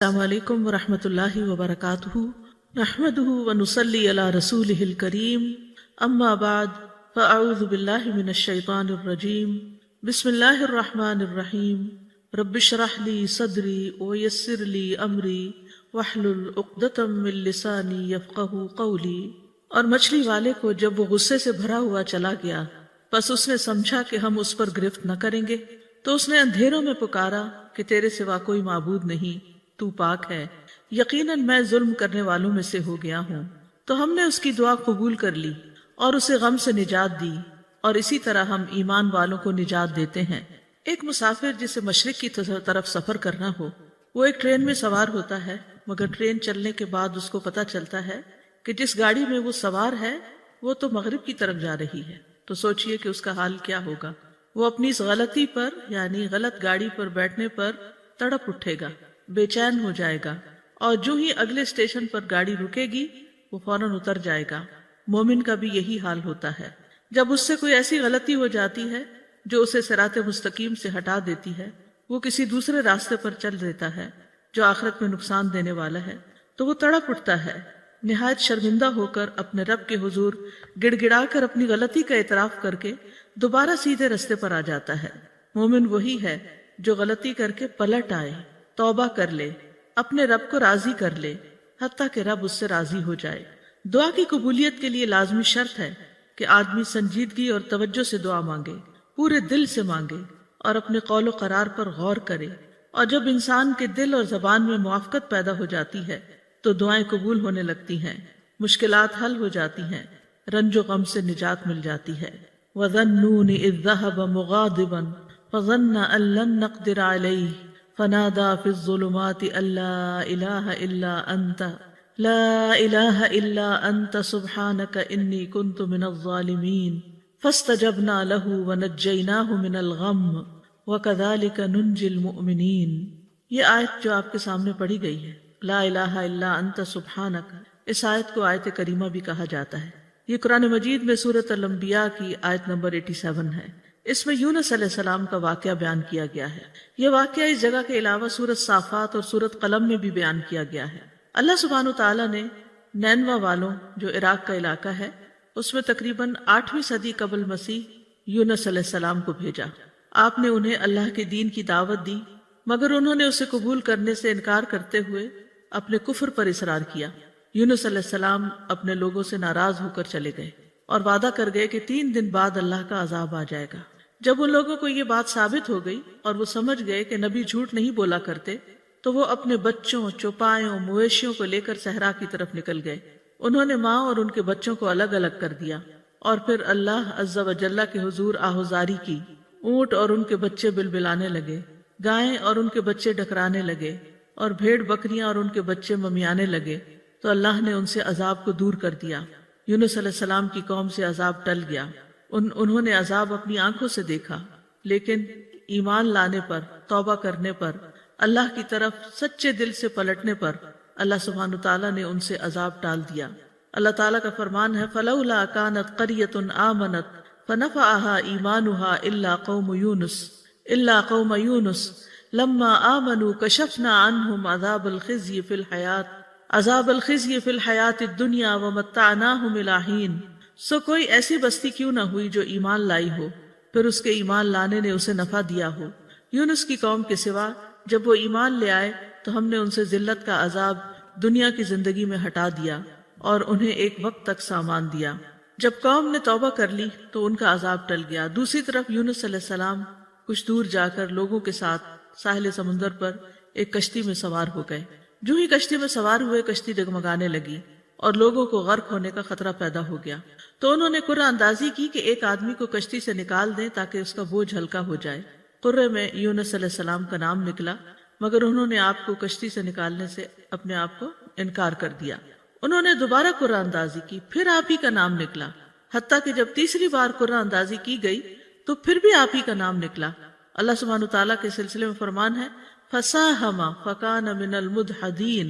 السلام علیکم ورحمۃ اللہ وبرکاتہ نحمده ونصلی علی رسولہ الکریم اما بعد فاعوذ باللہ من الشیطان الرجیم بسم اللہ الرحمن الرحیم رب اشرح لی صدری ویسر لی امری واحلل عقدۃ من لسانی یفقہوا قولی۔ اور مچھلی والے کو جب وہ غصے سے بھرا ہوا چلا گیا پس اس نے سمجھا کہ ہم اس پر گرفت نہ کریں گے، تو اس نے اندھیروں میں پکارا کہ تیرے سوا کوئی معبود نہیں، تو پاک ہے، یقیناً میں ظلم کرنے والوں میں سے ہو گیا ہوں۔ تو ہم نے اس کی دعا قبول کر لی اور اسے غم سے نجات دی، اور اسی طرح ہم ایمان والوں کو نجات دیتے ہیں۔ ایک مسافر جسے مشرق کی طرف سفر کرنا ہو، وہ ایک ٹرین میں سوار ہوتا ہے، مگر ٹرین چلنے کے بعد اس کو پتہ چلتا ہے کہ جس گاڑی میں وہ سوار ہے وہ تو مغرب کی طرف جا رہی ہے، تو سوچئے کہ اس کا حال کیا ہوگا۔ وہ اپنی اس غلطی پر یعنی غلط گاڑی پر بیٹھنے پر تڑپ اٹھے گا، بے چین ہو جائے گا، اور جو ہی اگلے اسٹیشن پر گاڑی رکے گی وہ فوراً اتر جائے گا۔ مومن کا بھی یہی حال ہوتا ہے، جب اس سے کوئی ایسی غلطی ہو جاتی ہے جو اسے صراط مستقیم سے ہٹا دیتی ہے، وہ کسی دوسرے راستے پر چل دیتا ہے جو آخرت میں نقصان دینے والا ہے، تو وہ تڑپ اٹھتا ہے، نہایت شرمندہ ہو کر اپنے رب کے حضور گڑ گڑا کر اپنی غلطی کا اعتراف کر کے دوبارہ سیدھے رستے پر آ جاتا ہے۔ مومن وہی ہے جو غلطی کر کے پلٹ آئے، توبہ کر لے، اپنے رب کو راضی کر لے، حتیٰ کہ رب اس سے راضی ہو جائے۔ دعا کی قبولیت کے لیے لازمی شرط ہے کہ آدمی سنجیدگی اور توجہ سے دعا مانگے، پورے دل سے مانگے اور اپنے قول و قرار پر غور کرے، اور جب انسان کے دل اور زبان میں موافقت پیدا ہو جاتی ہے تو دعائیں قبول ہونے لگتی ہیں، مشکلات حل ہو جاتی ہیں، رنج و غم سے نجات مل جاتی ہے۔ وَظَنُّونِ إِذْ ذَهَبَ مُغَاضِبًا فَظَنَّ أَن لَّن نَّقْدِرَ عَلَيْهِ فنادى في الظلمات أن لا إله إلا أنت سبحانك إني كنت من الظالمين فاستجبنا له ونجيناه من الغم وكذلك ننجي المؤمنين۔ یہ آیت جو آپ کے سامنے پڑھی گئی ہے، لا الہ الا انت سبحانک، اس آیت کو آیت کریمہ بھی کہا جاتا ہے۔ یہ قرآن مجید میں سورۃ الانبیاء کی آیت نمبر 87 ہے۔ اس میں یونس علیہ السلام کا واقعہ بیان کیا گیا ہے۔ یہ واقعہ اس جگہ کے علاوہ سورۃ صافات اور سورۃ قلم میں بھی بیان کیا گیا ہے۔ اللہ سبحانہ وتعالیٰ نے نینوا والوں جو عراق کا علاقہ ہے اس میں تقریباً 8ویں صدی قبل مسیح یونس علیہ السلام کو بھیجا۔ آپ نے انہیں اللہ کے دین کی دعوت دی، مگر انہوں نے اسے قبول کرنے سے انکار کرتے ہوئے اپنے کفر پر اصرار کیا۔ یونس علیہ السلام اپنے لوگوں سے ناراض ہو کر چلے گئے اور وعدہ کر گئے کہ 3 دن بعد اللہ کا عذاب آ جائے گا۔ جب ان لوگوں کو یہ بات ثابت ہو گئی اور وہ سمجھ گئے کہ نبی جھوٹ نہیں بولا کرتے، تو وہ اپنے بچوں، چوپایوں، مویشیوں کو لے کر صحرا کی طرف نکل گئے۔ انہوں نے ماں اور ان کے بچوں کو الگ الگ کر دیا، اور پھر اللہ عز و جل کے حضور آہوزاری کی۔ اونٹ اور ان کے بچے بلبلانے لگے، گائیں اور ان کے بچے ڈکرانے لگے، اور بھیڑ بکریاں اور ان کے بچے ممیانے لگے، تو اللہ نے ان سے عذاب کو دور کر دیا۔ یونس علیہ السلام کی قوم سے عذاب ٹل گیا، انہوں نے عذاب اپنی آنکھوں سے دیکھا، لیکن ایمان لانے پر، توبہ کرنے پر، اللہ کی طرف سچے دل سے پلٹنے پر اللہ سبحانہ تعالیٰ نے ان سے عذاب ٹال دیا۔ اللہ تعالیٰ کا فرمان ہے فَلَوْلَا كَانَتْ قَرْيَةٌ آمَنَتْ فَنَفَعَهَا إِيمَانُهَا إِلَّا قَوْمَ يُونُسَ لَمَّا آمَنُوا كَشَفْنَا عَنْهُمْ عَذَابَ الْخِزْيِ فِي الْحَيَاةِ الدُّنْيَا وَمَتَّعْنَاهُمْ إِلَىٰ حِينٍ۔ سو کوئی ایسی بستی کیوں نہ ہوئی جو ایمان لائی ہو، پھر اس کے ایمان لانے نے اسے نفع دیا ہو۔ یونس کی قوم کے سوا جب وہ ایمان لے آئے تو ہم نے ان سے ذلت کا عذاب دنیا کی زندگی میں ہٹا دیا اور انہیں ایک وقت تک سامان دیا۔ جب قوم نے توبہ کر لی تو ان کا عذاب ٹل گیا۔ دوسری طرف یونس علیہ السلام کچھ دور جا کر لوگوں کے ساتھ ساحل سمندر پر ایک کشتی میں سوار ہو گئے۔ جو ہی کشتی میں سوار ہوئے کشتی ڈگمگانے لگی اور لوگوں کو غرق ہونے کا خطرہ پیدا ہو گیا، تو انہوں نے قرہ اندازی کی کہ ایک آدمی کو کشتی سے نکال دیں تاکہ اس کا بوجھ ہلکا ہو جائے۔ قرے میں یونس علیہ السلام کا نام نکلا، مگر انہوں نے آپ کو کشتی سے نکالنے سے اپنے آپ کو انکار کر دیا۔ انہوں نے دوبارہ قرہ اندازی کی، پھر آپ ہی کا نام نکلا، حتیٰ کہ جب تیسری بار قرہ اندازی کی گئی تو پھر بھی آپ ہی کا نام نکلا۔ اللہ سبحانہ تعالیٰ کے سلسلے میں فرمان ہے فَسَاهَمَ فَكَانَ مِنَ الْمُدْحَضِينَ،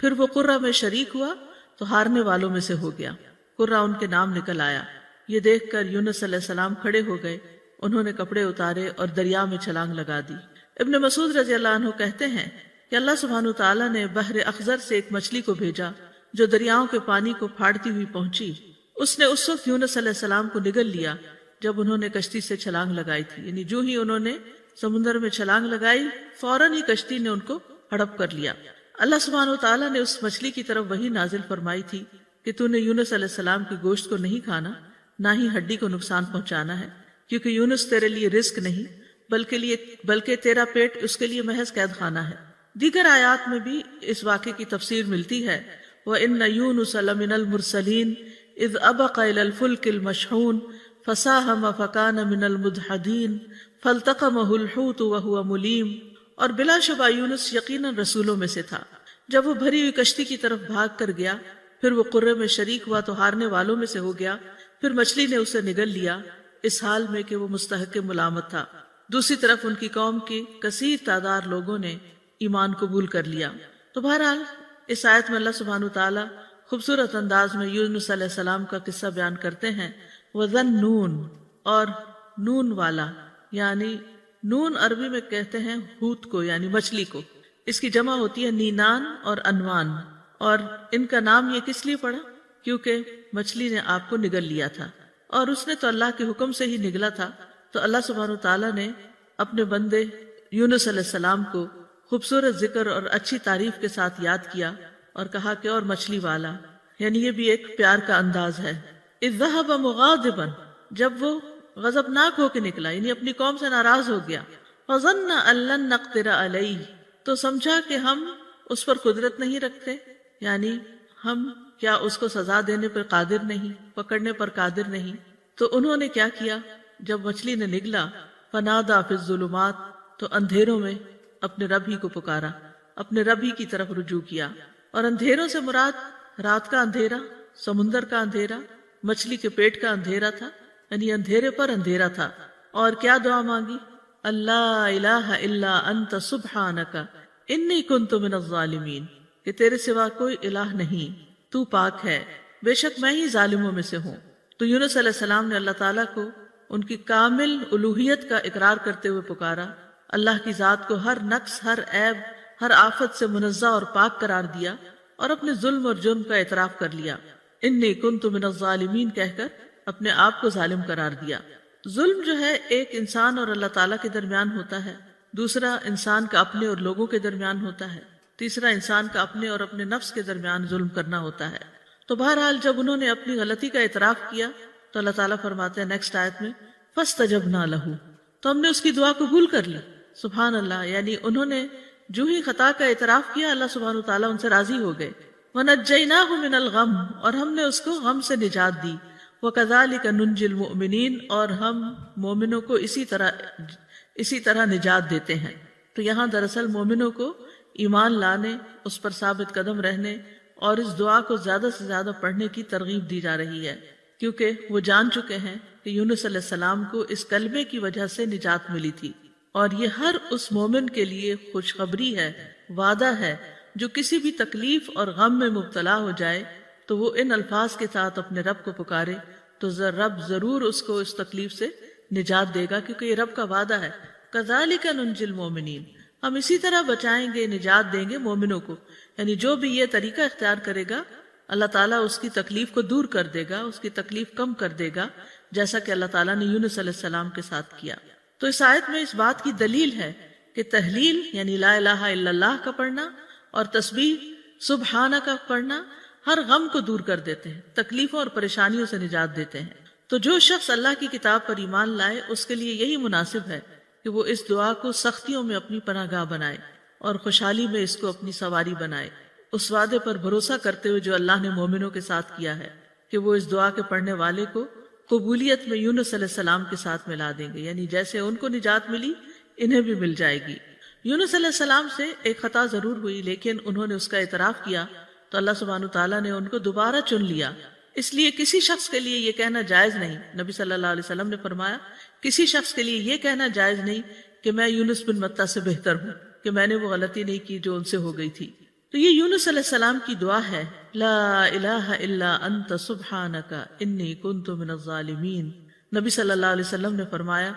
پھر وہ قرہ میں شریک ہوا تو ہارنے والوں میں سے ہو گیا۔ قرہ ان کے نام نکل آیا۔ یہ دیکھ کر یونس علیہ السلام کھڑے ہو گئے، انہوں نے کپڑے اتارے اور دریا میں چھلانگ لگا دی۔ ابن مسعود رضی اللہ عنہ کہتے ہیں کہ اللہ سبحانہ تعالیٰ نے بحر اخضر سے ایک مچھلی کو بھیجا جو دریاؤں کے پانی کو پھاڑتی ہوئی پہنچی۔ اس نے اس وقت یونس علیہ السلام کو نگل لیا جب انہوں نے کشتی سے چھلانگ لگائی تھی، یعنی جو ہی انہوں نے سمندر میں چھلانگ لگائی فوراً ہی کشتی نے ان کو ہڑپ کر لیا۔ اللہ سبحانہ تعالیٰ نے اس مچھلی کی طرف وحی نازل فرمائی تھی کہ تو نے یونس علیہ السلام کے گوشت کو نہیں کھانا، نہ ہی ہڈی کو نقصان پہنچانا ہے، کیونکہ یونس تیرے لیے رزق نہیں بلکہ تیرا پیٹ اس کے لیے محض قید خانہ ہے۔ دیگر آیات میں بھی اس واقعے کی تفسیر ملتی ہے، وَإِنَّ يُونُسَ لَمِنَ الْمُرْسَلِينَ اذ ابق الى الفلك المشحون فساهم فكان من المدحضين فالتقمه الحوت وهو مليم، اور بلا شبہ یونس یقیناً رسولوں میں سے تھا۔ جب وہ بھری ہوئی کشتی کی طرف بھاگ کر گیا، پھر وہ قرے میں شریک ہوا تو ہارنے والوں میں سے ہو گیا، پھر مچھلی نے اسے نگل لیا اس حال میں کہ وہ مستحق ملامت تھا۔ دوسری طرف ان کی قوم کی کثیر تعداد لوگوں نے ایمان قبول کر لیا۔ تو بہرحال اس آیت میں اللہ سبحانہ تعالیٰ خوبصورت انداز میں یونس علیہ السلام کا قصہ بیان کرتے ہیں۔ وَذَنُّونَ، اور نون والا، یعنی نون عربی میں کہتے ہیں حوت کو، یعنی مچھلی کو۔ اس کی جمع ہوتی ہے نینان اور انوان، اور ان کا نام یہ کس لیے پڑا؟ کیونکہ مچھلی نے آپ کو نگل لیا تھا، اور اس نے تو اللہ کے حکم سے ہی نگلا تھا۔ تو اللہ سبحانہ تعالیٰ نے اپنے بندے یونس علیہ السلام کو خوبصورت ذکر اور اچھی تعریف کے ساتھ یاد کیا اور کہا کہ اور مچھلی والا، یعنی یہ بھی ایک پیار کا انداز ہے۔ اذ ذهب مغاضبا، جب وہ غضبناک ہو کے نکلا، یعنی اپنی قوم سے ناراض ہو گیا۔ فظن ان لن نقدر علیہ، تو سمجھا کہ ہم اس پر قدرت نہیں رکھتے، یعنی ہم کیا اس کو سزا دینے پر قادر نہیں، پکڑنے پر قادر نہیں۔ تو انہوں نے کیا کیا؟ جب مچھلی نے نگلا، فنادا فی الظلمات، تو اندھیروں میں اپنے رب ہی کو پکارا، اپنے رب ہی کی طرف رجوع کیا۔ اور اندھیروں سے مراد رات کا اندھیرا، سمندر کا اندھیرا، مچھلی کے پیٹ کا اندھیرا تھا، یعنی اندھیرے پر اندھیرا تھا۔ اور کیا دعا مانگی؟ اللہ الہ الا انت سبحانک انی کنت من الظالمین، کہ تیرے سوا کوئی الہ نہیں، تو پاک ہے، بے شک میں ہی ظالموں میں سے ہوں۔ تو یونس علیہ السلام نے اللہ تعالیٰ کو ان کی کامل الوہیت کا اقرار کرتے ہوئے پکارا، اللہ کی ذات کو ہر نقص، ہر عیب، ہر آفت سے منزہ اور پاک قرار دیا، اور اپنے ظلم اور جرم کا اعتراف کر لیا۔ انی کنت من الظالمین کہہ کر اپنے آپ کو ظالم قرار دیا۔ ظلم جو ہے ایک انسان اور اللہ تعالیٰ کے درمیان ہوتا ہے، دوسرا انسان کا اپنے اور لوگوں کے درمیان ہوتا ہے، تیسرا انسان کا اپنے اور اپنے نفس کے درمیان ظلم کرنا ہوتا ہے۔ تو بہرحال جب انہوں نے اپنی غلطی کا اعتراف کیا تو اللہ تعالیٰ فرماتے ہیں نیکسٹ آیت میں، فَاسْتَجَبْنَا لَهُ، تو ہم نے اس کی دعا قبول کر لی۔ سبحان اللہ، یعنی انہوں نے جو ہی خطا کا اعتراف کیا اللہ سبحانہ تعالیٰ ان سے راضی ہو گئے۔ وَنَجَّيْنَاهُ مِنَ الْغَمِّ، اور ہم نے اس کو غم سے نجات دی۔ وَكَذَلِكَ نُنْجِي الْمُؤْمِنِينَ، اور ہم مومنوں کو اسی طرح نجات دیتے ہیں۔ تو یہاں دراصل مومنوں کو ایمان لانے، اس پر ثابت قدم رہنے اور اس دعا کو زیادہ سے زیادہ پڑھنے کی ترغیب دی جا رہی ہے، کیونکہ وہ جان چکے ہیں کہ یونس علیہ السلام کو اس کلمے کی وجہ سے نجات ملی تھی، اور یہ ہر اس مومن کے لیے خوشخبری ہے، وعدہ ہے جو کسی بھی تکلیف اور غم میں مبتلا ہو جائے تو وہ ان الفاظ کے ساتھ اپنے رب کو پکارے تو رب ضرور اس کو اس تکلیف سے نجات دے گا، کیونکہ یہ رب کا وعدہ ہے۔ کذالک ننجی المؤمنین، ہم اسی طرح بچائیں گے، نجات دیں گے مومنوں کو، یعنی جو بھی یہ طریقہ اختیار کرے گا اللہ تعالیٰ اس کی تکلیف کو دور کر دے گا، اس کی تکلیف کم کر دے گا، جیسا کہ اللہ تعالیٰ نے یونس علیہ السلام کے ساتھ کیا۔ تو اس آیت میں اس بات کی دلیل ہے کہ تحلیل یعنی لا الہ الا اللہ کا پڑھنا اور تسبیح سبحانہ کا پڑھنا ہر غم کو دور کر دیتے ہیں، تکلیفوں اور پریشانیوں سے نجات دیتے ہیں۔ تو جو شخص اللہ کی کتاب پر ایمان لائے اس کے لیے یہی مناسب ہے کہ وہ اس دعا کو سختیوں میں اپنی پناہ گاہ بنائے اور خوشحالی میں اس کو اپنی سواری بنائے، اس وعدے پر بھروسہ کرتے ہوئے جو اللہ نے مومنوں کے ساتھ کیا ہے کہ وہ اس دعا کے پڑھنے والے کو قبولیت میں یونس علیہ السلام کے ساتھ ملا دیں گے، یعنی جیسے ان کو نجات ملی انہیں بھی مل جائے گی۔ یونس علیہ السلام سے ایک خطا ضرور ہوئی، لیکن انہوں نے اس کا اعتراف کیا تو اللہ سبحانہ تعالیٰ نے ان کو دوبارہ چن لیا۔ اس لیے کسی شخص کے لیے یہ کہنا جائز نہیں، نبی صلی اللہ علیہ وسلم نے فرمایا کسی شخص کے لیے یہ کہنا جائز نہیں کہ میں یونس بن متی سے بہتر ہوں، کہ میں نے وہ غلطی نہیں کی جو ان سے ہو گئی تھی۔ تو یہ یونس علیہ السلام کی دعا ہے، لا الہ الا انت سبحانک انی کنت من الظالمین۔ نبی صلی اللہ علیہ وسلم نے فرمایا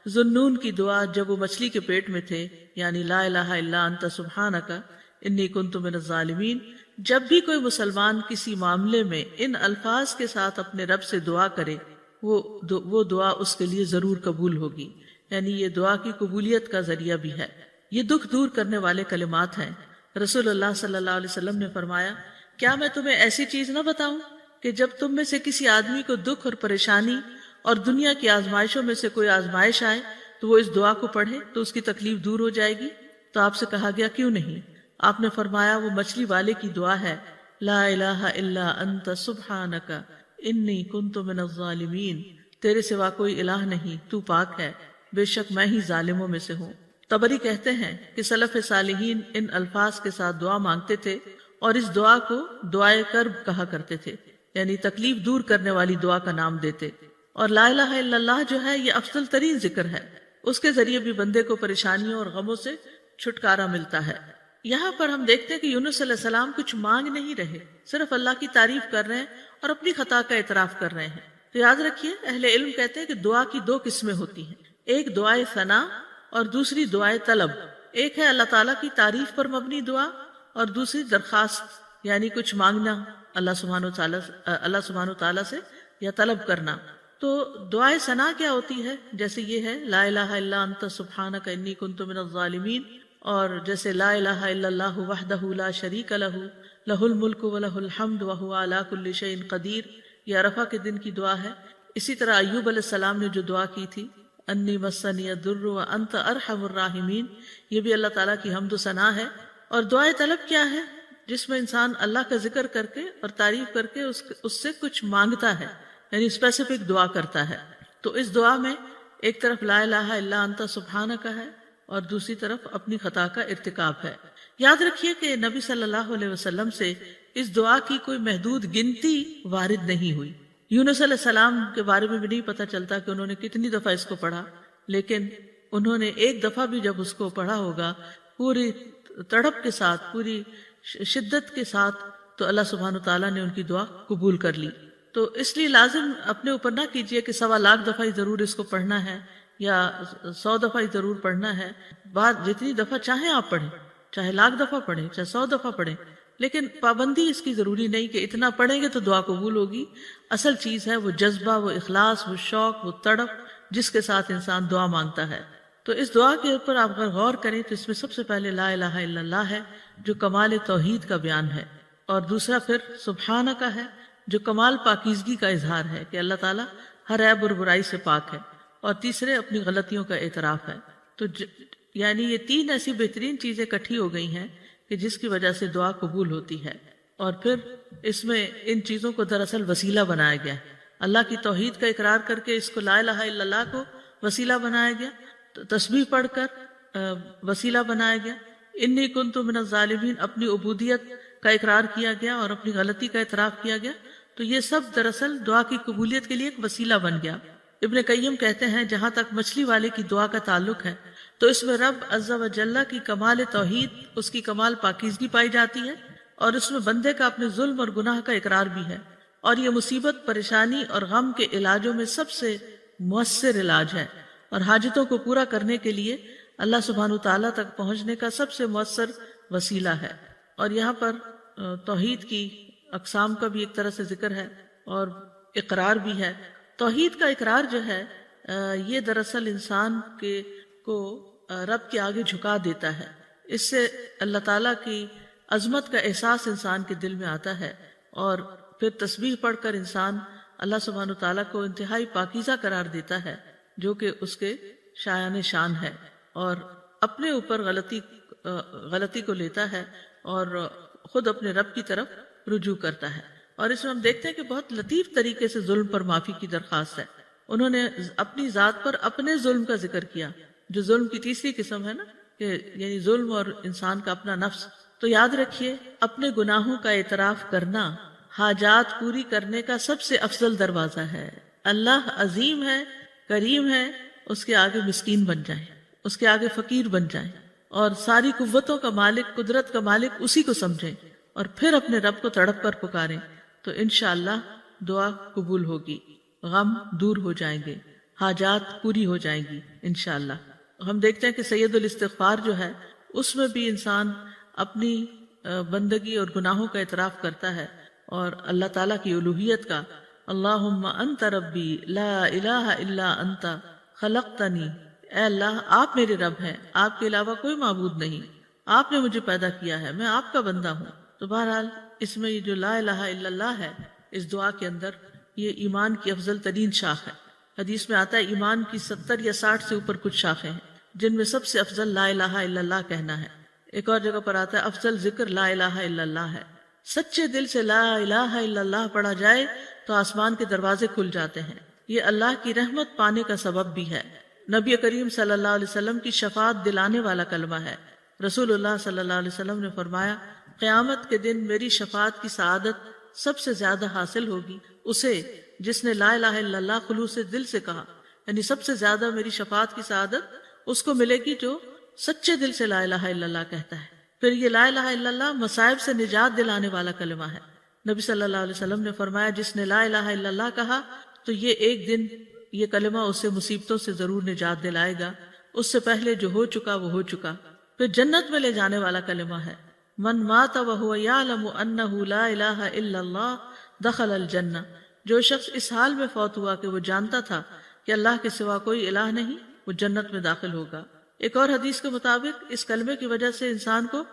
ذُنُّون کی دعا جب وہ مچھلی کے پیٹ میں تھے، یعنی لا الہ الا انت سبحانک انی کنت من الظالمین، جب بھی کوئی مسلمان کسی معاملے میں ان الفاظ کے ساتھ اپنے رب سے دعا کرے وہ دعا اس کے لیے ضرور قبول ہوگی، یعنی یہ دعا کی قبولیت کا ذریعہ بھی ہے۔ یہ دکھ دور کرنے والے کلمات ہیں۔ رسول اللہ صلی اللہ علیہ وسلم نے فرمایا، کیا میں تمہیں ایسی چیز نہ بتاؤں کہ جب تم میں سے کسی آدمی کو دکھ اور پریشانی اور دنیا کی آزمائشوں میں سے کوئی آزمائش آئے تو وہ اس دعا کو پڑھے تو اس کی تکلیف دور ہو جائے گی؟ تو آپ سے کہا گیا کیوں نہیں؟ آپ نے فرمایا وہ مچھلی والے کی دعا ہے، لا الہ الا انت سبحانک انی کنت من الظالمین، تیرے سوا کوئی الہ نہیں، تو پاک ہے، بے شک میں ہی ظالموں میں سے ہوں۔ طبری کہتے ہیں کہ سلف صالحین ان الفاظ کے ساتھ دعا مانگتے تھے اور اس دعا کو دعائے کرب کہا کرتے تھے، یعنی تکلیف دور کرنے والی دعا کا نام دیتے۔ اور لا الہ الا اللہ جو ہے یہ افضل ترین ذکر ہے، اس کے ذریعے بھی بندے کو پریشانیوں اور غموں سے چھٹکارا ملتا ہے۔ یہاں پر ہم دیکھتے ہیں کہ یونس علیہ السلام کچھ مانگ نہیں رہے، صرف اللہ کی تعریف کر رہے ہیں اور اپنی خطا کا اعتراف کر رہے ہیں۔ تو یاد رکھیے اہل علم کہتے ہیں کہ دعا کی دو قسمیں ہوتی ہیں، ایک دعائے ثنا اور دوسری دعائے طلب۔ ایک ہے اللہ تعالیٰ کی تعریف پر مبنی دعا اور دوسری درخواست، یعنی کچھ مانگنا اللہ سبحانہ وتعالیٰ سے یا طلب کرنا۔ تو دعائے ثنا کیا ہوتی ہے؟ جیسے یہ ہے لا الہ الا انت سبحانک انی کنت من الظالمین، اور جیسے لا الہ الا اللہ وحدہ لا شریک لہ لہ الملک ولہ الحمد وہو علی کل شیء قدیر، یہ عرفہ کے دن کی دعا ہے۔ اسی طرح ایوب علیہ السلام نے جو دعا کی تھی انی مسنی الضر وانت ارحم الراحمین، یہ بھی اللہ تعالیٰ کی حمد و ثنا ہے۔ اور دعائے طلب کیا ہے؟ جس میں انسان اللہ کا ذکر کر کے اور تعریف کر کے اس سے کچھ مانگتا ہے، یعنی اسپیسیفک دعا کرتا ہے۔ تو اس دعا میں ایک طرف لا الہ الا انت سبحانک ہے اور دوسری طرف اپنی خطا کا ارتکاب ہے۔ یاد رکھیے کہ نبی صلی اللہ علیہ وسلم سے اس دعا کی کوئی محدود گنتی وارد نہیں ہوئی۔ یونس علیہ السلام کے بارے میں بھی نہیں پتہ چلتا کہ انہوں نے کتنی دفعہ اس کو پڑھا، لیکن انہوں نے ایک دفعہ بھی جب اس کو پڑھا ہوگا پوری تڑپ کے ساتھ، پوری شدت کے ساتھ، تو اللہ سبحانہ تعالیٰ نے ان کی دعا قبول کر لی۔ تو اس لیے لازم اپنے اوپر نہ کیجئے کہ 1.25 دفعہ ہی ضرور اس کو پڑھنا ہے یا 100 دفعہ ہی ضرور پڑھنا ہے۔ بات جتنی دفعہ چاہیں آپ پڑھیں، چاہے 1,00,000 دفعہ پڑھیں، چاہے 100 دفعہ پڑھیں، لیکن پابندی اس کی ضروری نہیں کہ اتنا پڑھیں گے تو دعا قبول ہوگی۔ اصل چیز ہے وہ جذبہ، وہ اخلاص، وہ شوق، وہ تڑپ جس کے ساتھ انسان دعا مانگتا ہے۔ تو اس دعا کے اوپر آپ اگر غور کریں تو اس میں سب سے پہلے لا الہ الا اللہ ہے جو کمال توحید کا بیان ہے، اور دوسرا پھر سبحانہ کا ہے جو کمال پاکیزگی کا اظہار ہے کہ اللہ تعالیٰ ہر عیب اور برائی سے پاک ہے، اور تیسرے اپنی غلطیوں کا اعتراف ہے۔ تو یعنی یہ 3 ایسی بہترین چیزیں اکٹھی ہو گئی ہیں کہ جس کی وجہ سے دعا قبول ہوتی ہے۔ اور پھر اس میں ان چیزوں کو دراصل وسیلہ بنایا گیا ہے، اللہ کی توحید کا اقرار کر کے اس کو لا الہ الا اللہ کو وسیلہ بنایا گیا، تسبیح پڑھ کر وسیلہ بنایا گیا، انی کنت من الظالمین اپنی عبودیت کا اقرار کیا گیا اور اپنی غلطی کا اعتراف کیا گیا۔ تو یہ سب دراصل دعا کی قبولیت کے لیے ایک وسیلہ بن گیا۔ ابن قیم کہتے ہیں جہاں تک مچھلی والے کی دعا کا تعلق ہے تو اس میں رب عز و جل کی کمال توحید، اس کی کمال پاکیزگی پائی جاتی ہے، اور اس میں بندے کا اپنے ظلم اور گناہ کا اقرار بھی ہے، اور یہ مصیبت، پریشانی اور غم کے علاجوں میں سب سے مؤثر علاج ہے، اور حاجتوں کو پورا کرنے کے لیے اللہ سبحانہ تعالیٰ تک پہنچنے کا سب سے مؤثر وسیلہ ہے۔ اور یہاں پر توحید کی اقسام کا بھی ایک طرح سے ذکر ہے اور اقرار بھی ہے۔ توحید کا اقرار جو ہے یہ دراصل انسان کو رب کے آگے جھکا دیتا ہے، اس سے اللہ تعالیٰ کی عظمت کا احساس انسان کے دل میں آتا ہے، اور پھر تسبیح پڑھ کر انسان اللہ سبحانہ تعالیٰ کو انتہائی پاکیزہ قرار دیتا ہے جو کہ اس کے شایان شان ہے، اور اپنے اوپر غلطی کو لیتا ہے اور خود اپنے رب کی طرف رجوع کرتا ہے۔ اور اس میں ہم دیکھتے ہیں کہ بہت لطیف طریقے سے ظلم پر معافی کی درخواست ہے۔ انہوں نے اپنی ذات پر اپنے ظلم کا ذکر کیا، جو ظلم کی تیسری قسم ہے نا، کہ یعنی ظلم اور انسان کا اپنا نفس۔ تو یاد رکھیے اپنے گناہوں کا اعتراف کرنا حاجات پوری کرنے کا سب سے افضل دروازہ ہے۔ اللہ عظیم ہے، کریم ہے، اس کے آگے مسکین بن جائیں، اس کے آگے فقیر بن جائیں، اور ساری قوتوں کا مالک، قدرت کا مالک اسی کو سمجھیں، اور پھر اپنے رب کو تڑپ کر پکاریں، تو انشاءاللہ دعا قبول ہوگی، غم دور ہو جائیں گے، حاجات پوری ہو جائیں گی انشاءاللہ۔ ہم دیکھتے ہیں کہ سید الاستغفار جو ہے اس میں بھی انسان اپنی بندگی اور گناہوں کا اعتراف کرتا ہے اور اللہ تعالیٰ کی الوہیت کا، اللہم انت ربی لا الہ الا انت خلقتنی، اے اللہ آپ میرے رب ہیں، آپ کے علاوہ کوئی معبود نہیں، آپ نے مجھے پیدا کیا ہے، میں آپ کا بندہ ہوں۔ تو بہرحال اس میں یہ جو لا الہ الا اللہ ہے اس دعا کے اندر، یہ ایمان کی افضل ترین شاخ ہے۔ حدیث میں آتا ہے ایمان کی 70 یا 60 سے اوپر کچھ شاخیں ہیں، جن میں سب سے افضل لا الہ الا اللہ کہنا ہے۔ ایک اور جگہ پر آتا ہے افضل ذکر لا الہ الا اللہ ہے۔ سچے دل سے لا الہ الا اللہ پڑھا جائے تو آسمان کے دروازے کھل جاتے ہیں، یہ اللہ کی رحمت پانے کا سبب بھی ہے۔ نبی کریم صلی اللہ علیہ وسلم کی شفاعت دلانے والا کلمہ ہے۔ رسول اللہ صلی اللہ علیہ وسلم نے فرمایا، قیامت کے دن میری شفاعت کی سعادت سب سے زیادہ حاصل ہوگی اسے جس نے لا الہ الا اللہ خلوص دل سے کہا، یعنی سب سے زیادہ میری شفاعت کی سعادت اس کو ملے گی جو سچے دل سے لا الہ الا اللہ کہتا ہے۔ پھر یہ لا الہ الا اللہ مصائب سے نجات دلانے والا کلمہ ہے۔ نبی صلی اللہ علیہ وسلم نے فرمایا، جس نے لا الہ الا اللہ کہا تو یہ ایک دن یہ کلمہ اسے مصیبتوں سے ضرور نجات دلائے گا، اس سے پہلے جو ہو چکا وہ ہو چکا۔ پھر جنت میں لے جانے والا کلمہ ہے، من مات وهو يعلم انه لا الہ الا اللہ دخل الجنہ، جو شخص اس حال میں فوت ہوا کہ وہ جانتا تھا کہ اللہ کے سوا کوئی الہ نہیں، وہ جنت میں داخل ہوگا۔ ایک اور حدیث کے مطابق اس کلمے کی وجہ سے انسان کو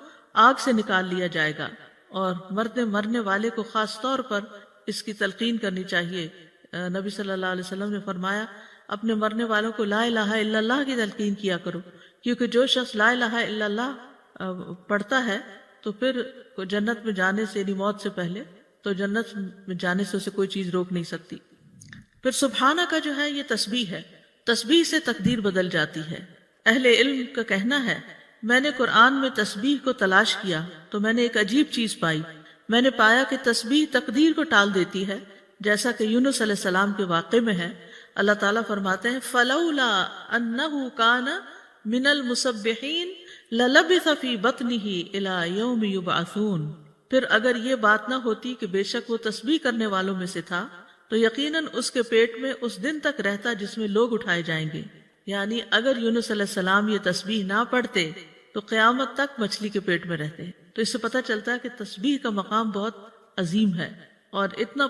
آگ سے نکال لیا جائے گا، اور مرنے والے کو خاص طور پر اس کی تلقین کرنی چاہیے۔ نبی صلی اللہ علیہ وسلم نے فرمایا، اپنے مرنے والوں کو لا الہ الا اللہ کی تلقین کیا کرو، کیونکہ جو شخص لا الہ الا اللہ پڑھتا ہے تو پھر جنت میں جانے سے، یعنی موت سے پہلے، تو جنت میں جانے سے اسے کوئی چیز روک نہیں سکتی۔ پھر سبحانہ کا جو ہے یہ تسبیح ہے، تسبیح سے تقدیر بدل جاتی ہے۔ اہل علم کا کہنا ہے، میں نے قرآن میں تسبیح کو تلاش کیا تو میں نے ایک عجیب چیز پائی، میں نے پایا کہ تسبیح تقدیر کو ٹال دیتی ہے، جیسا کہ یونس علیہ السلام کے واقعے میں ہے۔ اللہ تعالیٰ فرماتے ہیں، فَلَوْلَا أَنَّهُ كَانَ مِنَ الْمُسَبِّحِينَ لَلَبِثَ فِي بَطْنِهِ إِلَى يَوْمِ يُبْعَثُونَ، پھر اگر یہ بات نہ ہوتی کہ بے شک وہ تسبیح کرنے والوں میں سے تھا تو یقیناً اس کے پیٹ میں اس دن تک رہتا جس میں لوگ اٹھائے جائیں گے۔ یعنی اگر یونس علیہ السلام یہ تسبیح نہ پڑھتے تو قیامت تک مچھلی کے پیٹ میں رہتے۔ تو اس سے پتہ چلتا ہے کہ تسبیح کا مقام بہت عظیم ہے اور اتنا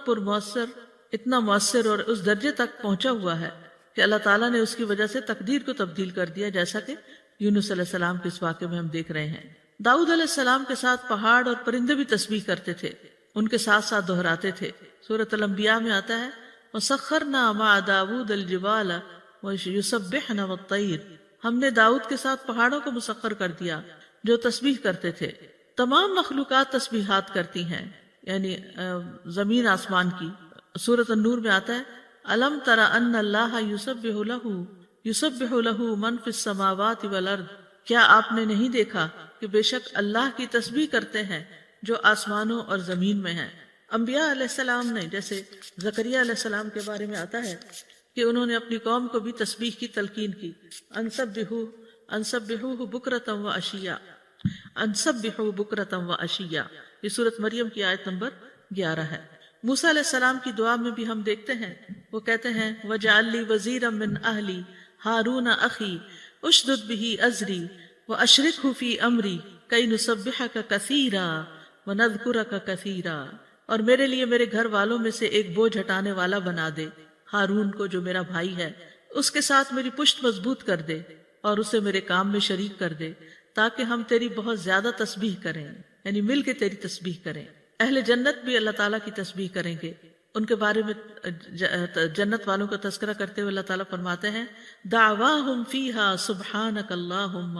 اتنا مؤثر اور اس درجے تک پہنچا ہوا ہے کہ اللہ تعالیٰ نے اس کی وجہ سے تقدیر کو تبدیل کر دیا، جیسا کہ یونس علیہ السلام کے اس واقعے میں ہم دیکھ رہے ہیں۔ داؤد علیہ السلام کے ساتھ پہاڑ اور پرندے بھی تسبیح کرتے تھے، ان کے ساتھ ساتھ دہراتے تھے۔ سورۃ الانبیاء میں آتا ہے، وَسَخَّرْنَا مَعَ دَاوُودَ الْجِبَالَ وَيُسَبِّحْنَ وَالطَّيْرَ، ہم نے داؤد کے ساتھ پہاڑوں کو مسخر کر دیا جو تسبیح کرتے تھے۔ تمام مخلوقات تسبیحات کرتی ہیں، یعنی زمین آسمان کی۔ سورۃ النور میں آتا ہے، أَلَمْ تَرَ أَنَّ اللَّهَ يُسَبِّحُ لَهُ مَنْ فِي السَّمَاوَاتِ وَالْأَرْضِ، کیا آپ نے نہیں دیکھا کہ بے شک اللہ کی تسبیح کرتے ہیں جو آسمانوں اور زمین میں ہیں۔ انبیاء علیہ السلام نے، جیسے زکریا علیہ السلام کے بارے میں آتا ہے کہ انہوں نے اپنی قوم کو بھی تسبیح کی تلقین کی، انسبحوہ بکرۃ وعشیٰ، انسبحوا بکرۃ وعشیٰ۔ یہ سورۃ مریم کی آیت نمبر 11 ہے۔ موسیٰ علیہ السلام کی دعا میں بھی ہم دیکھتے ہیں، وہ کہتے ہیں، وَجْعَلْ لِي وَزِيرًا مِّنْ أَهْلِي هَارُونَ أَخِي اُشْدُدْ بِهِ أَزْرِي وَأَشْرِكْهُ فِي أَمْرِي كَيْ نُسَبِّحَكَ كَثِيرًا وَنَذْكُرَكَ كَثِيرًا، اور میرے لیے میرے گھر والوں میں سے ایک بوجھ ہٹانے والا بنا دے، ہارون کو جو میرا بھائی ہے، اس کے ساتھ میری پشت مضبوط کر دے اور اسے میرے کام میں شریک کر دے، تاکہ ہم تیری بہت زیادہ تسبیح کریں، یعنی مل کے تیری تسبیح کریں۔ اہل جنت بھی اللہ تعالیٰ کی تسبیح کریں گے۔ ان کے بارے میں جنت والوں کا تذکرہ کرتے ہوئے اللہ تعالیٰ فرماتے ہیں، دعواہم فیہا سبحانک اللہم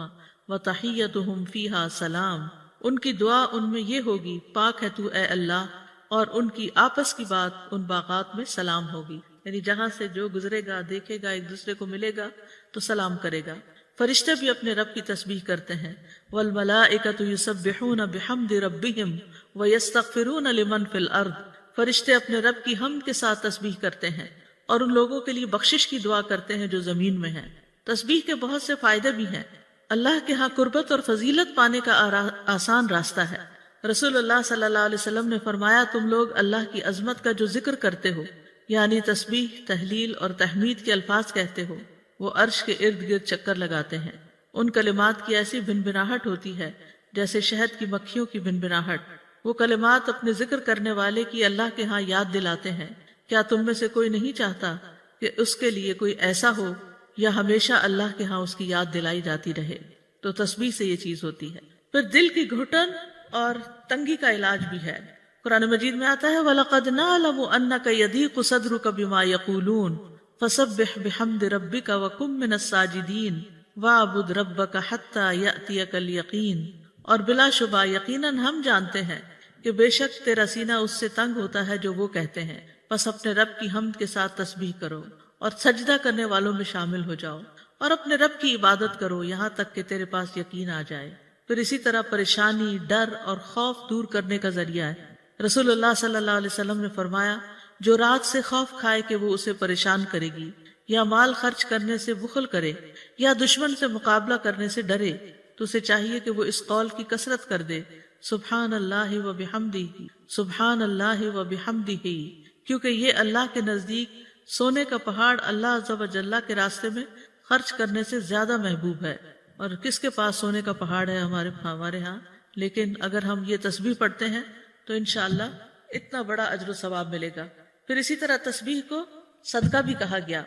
وتحیتہم فیہا سلام، ان کی دعا ان میں یہ ہوگی، پاک ہے تو اے اللہ، اور ان کی آپس کی بات ان باغات میں سلام ہوگی، یعنی جہاں سے جو گزرے گا، دیکھے گا، ایک دوسرے کو ملے گا تو سلام کرے گا۔ فرشتے بھی اپنے رب کی تسبیح کرتے ہیں، والملائکۃ یسبحون بحمد ربہم ویستغفرون لمن فی الارض، فرشتے اپنے رب کی حمد کے ساتھ تسبیح کرتے ہیں اور ان لوگوں کے لیے بخشش کی دعا کرتے ہیں جو زمین میں ہیں۔ تسبیح کے بہت سے فائدے بھی ہیں۔ اللہ کے ہاں قربت اور فضیلت پانے کا آسان راستہ ہے۔ رسول اللہ صلی اللہ علیہ وسلم نے فرمایا، تم لوگ اللہ کی عظمت کا جو ذکر کرتے ہو، یعنی تسبیح، تحلیل اور تحمید کے الفاظ کہتے ہو، وہ عرش کے ارد گرد چکر لگاتے ہیں۔ ان کلمات کی ایسی بھنبھناہٹ ہوتی ہے جیسے شہد کی مکھیوں کی بھنبھناہٹ۔ وہ کلمات اپنے ذکر کرنے والے کی اللہ کے ہاں یاد دلاتے ہیں۔ کیا تم میں سے کوئی نہیں چاہتا کہ اس کے لیے کوئی ایسا ہو یا ہمیشہ اللہ کے ہاں اس کی یاد دلائی جاتی رہے؟ تو تسبیح سے یہ چیز ہوتی ہے۔ پھر دل کی گھٹن اور تنگی کا علاج بھی ہے۔ قرآن مجید میں آتا ہے وَلَقَدْ نَعْلَمُ أَنَّكَ يَضِيقُ صَدْرُكَ بِمَا يَقُولُونَ فَسَبِّحْ بِحَمْدِ رَبِّكَ وَكُن مِّنَ السَّاجِدِينَ وَاعْبُدْ رَبَّكَ حَتَّى يَأْتِيَكَ الْيَقِينُ۔ اور بلا شبہ یقیناً ہم جانتے ہیں کہ بے شک تیرا سینہ اس سے تنگ ہوتا ہے جو وہ کہتے ہیں، بس اپنے رب کی حمد کے ساتھ تسبیح کرو اور سجدہ کرنے والوں میں شامل ہو جاؤ اور اپنے رب کی عبادت کرو یہاں تک کہ تیرے پاس یقین آ جائے۔ پھر اسی طرح پریشانی، ڈر اور خوف دور کرنے کا ذریعہ ہے۔ رسول اللہ صلی اللہ علیہ وسلم نے فرمایا جو رات سے خوف کھائے کہ وہ اسے پریشان کرے گی، یا مال خرچ کرنے سے بخل کرے، یا دشمن سے مقابلہ کرنے سے ڈرے، تو اسے چاہیے کہ وہ اس قول کی کثرت کر دے سبحان اللہ و بحمدہ، سبحان اللہ و بحمدہ، کیونکہ یہ اللہ کے نزدیک سونے کا پہاڑ اللہ عز و جل کے راستے میں خرچ کرنے سے زیادہ محبوب ہے۔ اور کس کے پاس سونے کا پہاڑ ہے ہمارے ہاں؟ لیکن اگر ہم یہ تسبیح پڑھتے ہیں تو انشاءاللہ اتنا بڑا اجر و ثواب ملے گا۔ پھر اسی طرح تسبیح کو صدقہ بھی کہا گیا۔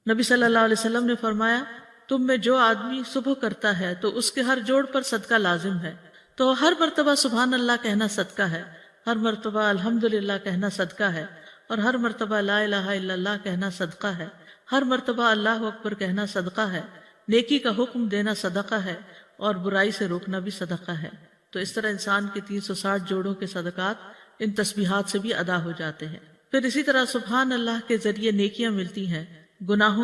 نبی صلی اللہ علیہ وسلم نے فرمایا تم میں جو آدمی صبح کرتا ہے تو اس کے ہر جوڑ پر صدقہ لازم ہے، تو ہر مرتبہ سبحان اللہ کہنا صدقہ ہے، ہر مرتبہ الحمدللہ کہنا صدقہ ہے، اور ہر مرتبہ لا الہ الا اللہ کہنا صدقہ ہے، ہر مرتبہ اللہ اکبر کہنا صدقہ ہے، نیکی کا حکم دینا صدقہ ہے، اور برائی سے روکنا بھی صدقہ ہے۔ تو اس طرح انسان کے 360 جوڑوں کے صدقات ان تسبیحات سے بھی ادا ہو جاتے ہیں۔ پھر اسی طرح سبحان اللہ کے ذریعے نیکیاں ملتی ہیں، گناہ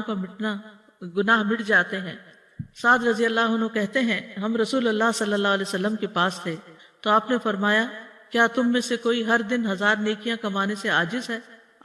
مٹ جاتے ہیں۔ سعد رضی اللہ عنہ کہتے ہیں ہم رسول اللہ صلی اللہ علیہ وسلم کے پاس تھے تو آپ نے فرمایا کیا تم میں سے کوئی ہر دن 1000 نیکیاں کمانے سے عاجز ہے؟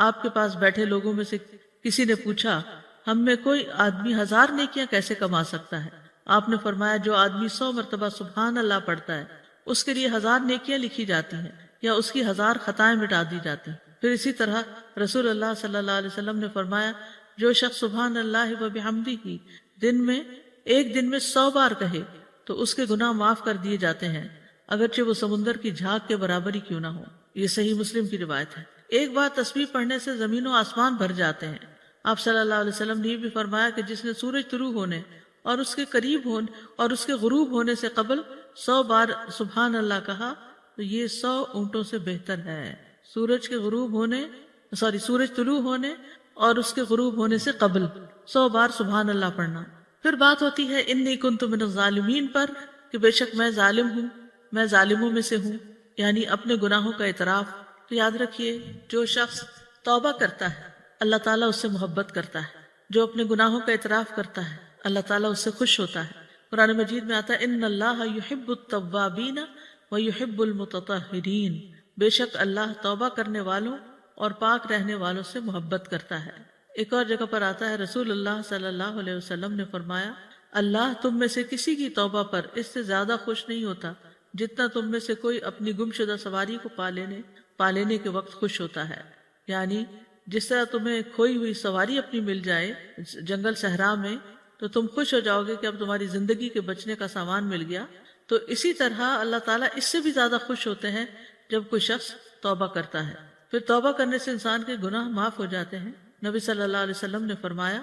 آپ کے پاس بیٹھے لوگوں میں سے کسی نے پوچھا ہم میں کوئی آدمی 1000 نیکیاں کیسے کما سکتا ہے؟ آپ نے فرمایا جو آدمی 100 مرتبہ سبحان اللہ پڑھتا ہے اس کے لیے 1000 نیکیاں لکھی جاتی ہیں یا اس کی 1000 خطائیں مٹا دی جاتی ہیں۔ پھر اسی طرح رسول اللہ صلی اللہ علیہ وسلم نے فرمایا جو شخص سبحان اللہ و بحمدہ دن میں 100 بار کہے تو اس کے گناہ معاف کر دیے جاتے ہیں، اگرچہ وہ سمندر کی جھاگ کے برابر ہی کیوں نہ ہو۔ یہ صحیح مسلم کی روایت ہے۔ ایک بار تسبیح پڑھنے سے زمین و آسمان بھر جاتے ہیں۔ آپ صلی اللہ علیہ وسلم نے یہ بھی فرمایا کہ جس نے سورج طلوع ہونے اور اس کے قریب ہونے اور اس کے غروب ہونے سے قبل 100 بار سبحان اللہ کہا تو یہ 100 اونٹوں سے بہتر ہے۔ سورج طلوع ہونے اور اس کے غروب ہونے سے قبل 100 بار سبحان اللہ پڑھنا۔ پھر بات ہوتی ہے انی کنت من الظالمین پر، کہ بے شک میں ظالم ہوں، میں ظالموں میں سے ہوں، یعنی اپنے گناہوں کا اعتراف۔ تو یاد رکھیے جو شخص توبہ کرتا ہے اللہ تعالیٰ اس سے محبت کرتا ہے، جو اپنے گناہوں کا اعتراف کرتا ہے اللہ تعالیٰ اس سے خوش ہوتا ہے۔ قرآن مجید میں آتا ہے ان اللہ یحب التوابین ویحب المتطہرین، بے شک اللہ توبہ کرنے والوں اور پاک رہنے والوں سے محبت کرتا ہے۔ ایک اور جگہ پر آتا ہے رسول اللہ صلی اللہ علیہ وسلم نے فرمایا اللہ تم میں سے کسی کی توبہ پر اس سے زیادہ خوش نہیں ہوتا جتنا تم میں سے کوئی اپنی گمشدہ سواری کو پا لینے کے وقت خوش ہوتا ہے۔ یعنی جس طرح تمہیں کھوئی ہوئی سواری اپنی مل جائے جنگل صحرا میں تو تم خوش ہو جاؤ گے کہ اب تمہاری زندگی کے بچنے کا سامان مل گیا، تو اسی طرح اللہ تعالیٰ اس سے بھی زیادہ خوش ہوتے ہیں جب کوئی شخص توبہ کرتا ہے۔ پھر توبہ کرنے سے انسان کے گناہ معاف ہو جاتے ہیں۔ نبی صلی اللہ علیہ وسلم نے فرمایا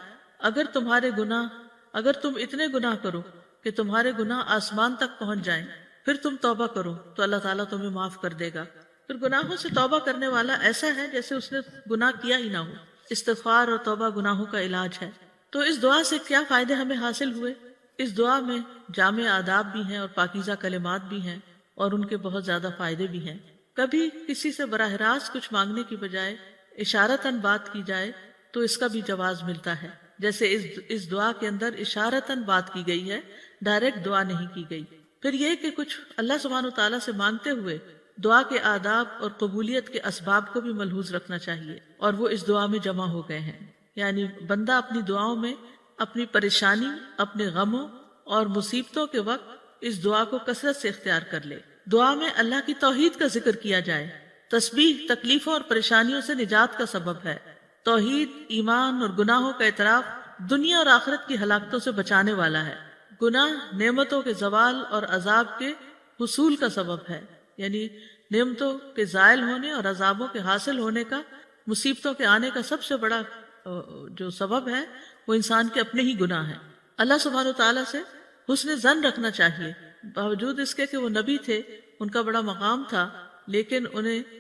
اگر تم اتنے گناہ کرو کہ تمہارے گناہ آسمان تک پہنچ جائیں پھر تم توبہ کرو تو اللہ تعالیٰ تمہیں معاف کر دے گا۔ پھر گناہوں سے توبہ کرنے والا ایسا ہے جیسے اس نے گناہ کیا ہی نہ ہو۔ استغفار اور توبہ گناہوں کا علاج ہے۔ تو اس دعا سے کیا فائدے ہمیں حاصل ہوئے؟ اس دعا میں جامع آداب بھی ہیں اور پاکیزہ کلمات بھی ہیں اور ان کے بہت زیادہ فائدے بھی ہیں۔ کبھی کسی سے براہ راست کچھ مانگنے کی بجائے اشارتاً بات کی جائے تو اس کا بھی جواز ملتا ہے، جیسے اس دعا کے اندر اشارتاً بات کی گئی ہے، ڈائریکٹ دعا نہیں کی گئی۔ پھر یہ کہ کچھ اللہ سبحانہ و تعالیٰ سے مانگتے ہوئے دعا کے آداب اور قبولیت کے اسباب کو بھی ملحوظ رکھنا چاہیے، اور وہ اس دعا میں جمع ہو گئے ہیں۔ یعنی بندہ اپنی دعاؤں میں اپنی پریشانی، اپنے غموں اور مصیبتوں کے وقت اس دعا کو کثرت سے اختیار کر لے۔ دعا میں اللہ کی توحید کا ذکر کیا جائے، تسبیح تکلیفوں اور پریشانیوں سے نجات کا سبب ہے۔ توحید، ایمان اور گناہوں کا اعتراف دنیا اور آخرت کی ہلاکتوں سے بچانے والا ہے۔ گناہ نعمتوں کے زوال اور عذاب کے حصول کا سبب ہے، یعنی نعمتوں کے زائل ہونے اور عذابوں کے حاصل ہونے کا، مصیبتوں کے آنے کا سب سے بڑا جو سبب ہے وہ انسان کے اپنے ہی گناہ ہیں۔ اللہ سبحانہ و تعالیٰ سے حسن ظن رکھنا چاہیے، باوجود اس کے کہ وہ نبی تھے، ان کا بڑا مقام تھا، لیکن انہیں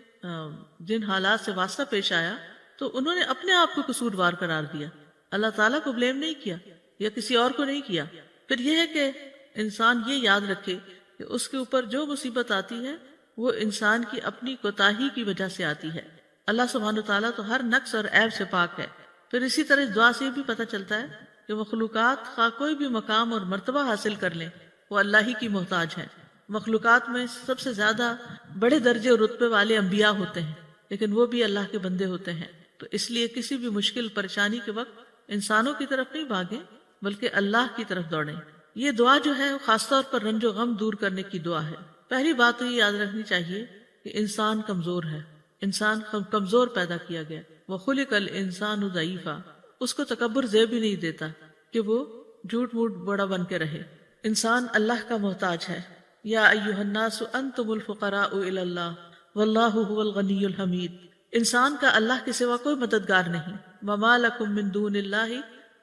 جن حالات سے واسطہ پیش آیا تو انہوں نے اپنے آپ کو قصوروار قرار دیا، اللہ تعالیٰ کو بلیم نہیں کیا یا کسی اور کو نہیں کیا۔ پھر یہ ہے کہ انسان یہ یاد رکھے کہ اس کے اوپر جو مصیبت آتی ہے وہ انسان کی اپنی کوتاہی کی وجہ سے آتی ہے۔ اللہ سبحانہ تعالیٰ تو ہر نقص اور عیب سے پاک ہے۔ پھر اسی طرح اس دعا سے یہ بھی پتہ چلتا ہے کہ مخلوقات خواہ کوئی بھی مقام اور مرتبہ حاصل کر لیں، وہ اللہ ہی کی محتاج ہیں۔ مخلوقات میں سب سے زیادہ بڑے درجے اور رتبے والے انبیاء ہوتے ہیں، لیکن وہ بھی اللہ کے بندے ہوتے ہیں، تو اس لیے کسی بھی مشکل پریشانی کے وقت انسانوں کی طرف نہیں بھاگیں بلکہ اللہ کی طرف دوڑیں۔ یہ دعا جو ہے وہ خاص طور پر رنج و غم دور کرنے کی دعا ہے۔ پہلی بات تو یہ یاد رکھنی چاہیے کہ انسان کمزور ہے، انسان کمزور پیدا کیا گیا۔ وَخُلِقَ الْإِنسَانُ ضَعِيفًا، اس کو تکبر زیب ہی نہیں دیتا کہ وہ جھوٹ موٹ بڑا بن کے رہے۔ انسان اللہ کا محتاج ہے۔ یا ایھا الناس انتم الفقراء الی اللہ واللہ هو الغنی الحمید، انسان کا اللہ کے سوا کوئی مددگار نہیں۔ وما لکم من دون اللہ